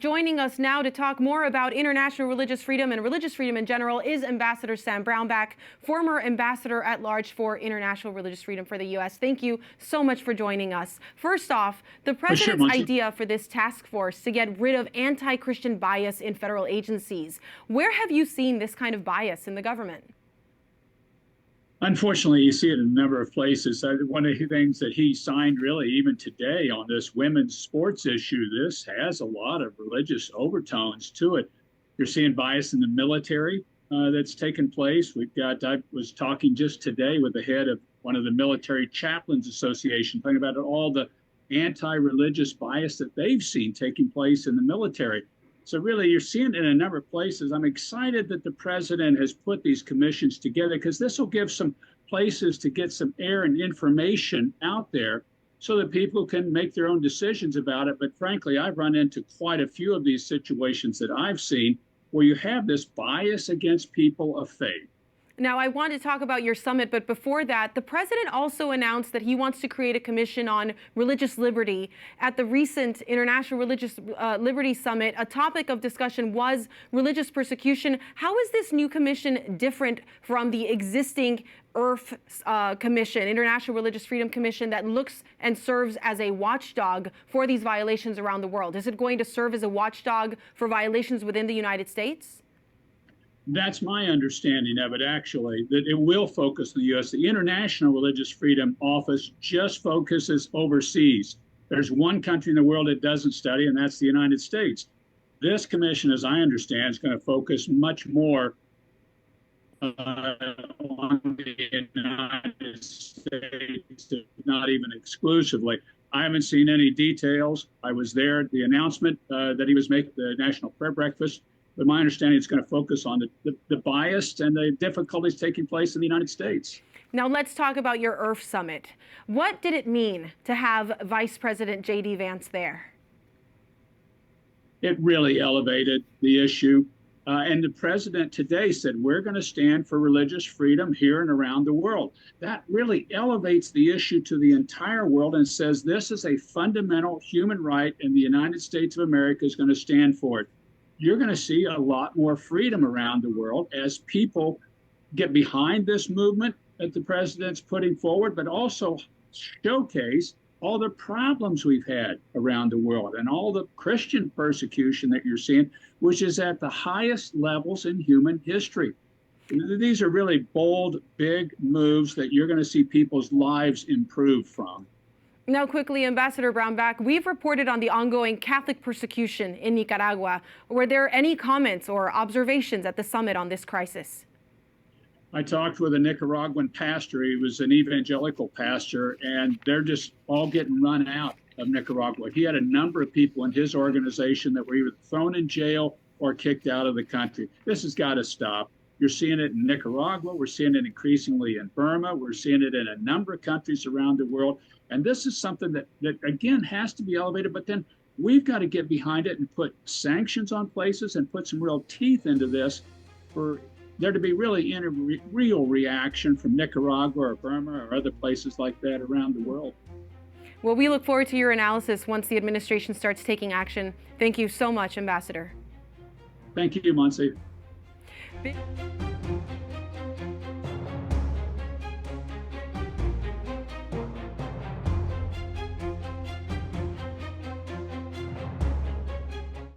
Joining us now to talk more about international religious freedom and religious freedom in general is Ambassador Sam Brownback, former Ambassador at Large for International Religious Freedom for the U.S. Thank you so much for joining us. First off, the president's idea for this task force to get rid of anti-Christian bias in federal agencies. Where have you seen this kind of bias in the government? Unfortunately, you see it in a number of places. One of the things that he signed really even today on this women's sports issue, this has a lot of religious overtones to it. You're seeing bias in the military that's taken place. I was talking just today with the head of one of the Military Chaplains Association, talking about all the anti-religious bias that they've seen taking place in the military. So really, you're seeing it in a number of places. I'm excited that the president has put these commissions together because this will give some places to get some air and information out there so that people can make their own decisions about it. But frankly, I've run into quite a few of these situations that I've seen where you have this bias against people of faith. Now, I want to talk about your summit, but before that, the president also announced that he wants to create a commission on religious liberty. At the recent International Religious Liberty Summit, a topic of discussion was religious persecution. How is this new commission different from the existing IRF Commission, International Religious Freedom Commission, that looks and serves as a watchdog for these violations around the world? Is it going to serve as a watchdog for violations within the United States? That's my understanding of it, actually, that it will focus on the U.S. The International Religious Freedom Office just focuses overseas. There's one country in the world it doesn't study, and that's the United States. This commission, as I understand, is going to focus much more on the United States, not even exclusively. I haven't seen any details. I was there at the announcement that he was making the National Prayer Breakfast. But my understanding is going to focus on the bias and the difficulties taking place in the United States. Now let's talk about your IRF summit. What did it mean to have Vice President J.D. Vance there? It really elevated the issue. And the president today said, we're going to stand for religious freedom here and around the world. That really elevates the issue to the entire world and says this is a fundamental human right, and the United States of America is going to stand for it. You're going to see a lot more freedom around the world as people get behind this movement that the president's putting forward, but also showcase all the problems we've had around the world and all the Christian persecution that you're seeing, which is at the highest levels in human history. These are really bold, big moves that you're going to see people's lives improve from. Now, quickly, Ambassador Brownback, we've reported on the ongoing Catholic persecution in Nicaragua. Were there any comments or observations at the summit on this crisis? I talked with a Nicaraguan pastor. He was an evangelical pastor, and they're just all getting run out of Nicaragua. He had a number of people in his organization that were either thrown in jail or kicked out of the country. This has got to stop. You're seeing it in Nicaragua. We're seeing it increasingly in Burma. We're seeing it in a number of countries around the world. And this is something that again, has to be elevated. But then we've got to get behind it and put sanctions on places and put some real teeth into this for there to be really real reaction from Nicaragua or Burma or other places like that around the world. Well, we look forward to your analysis once the administration starts taking action. Thank you so much, Ambassador. Thank you, Monse.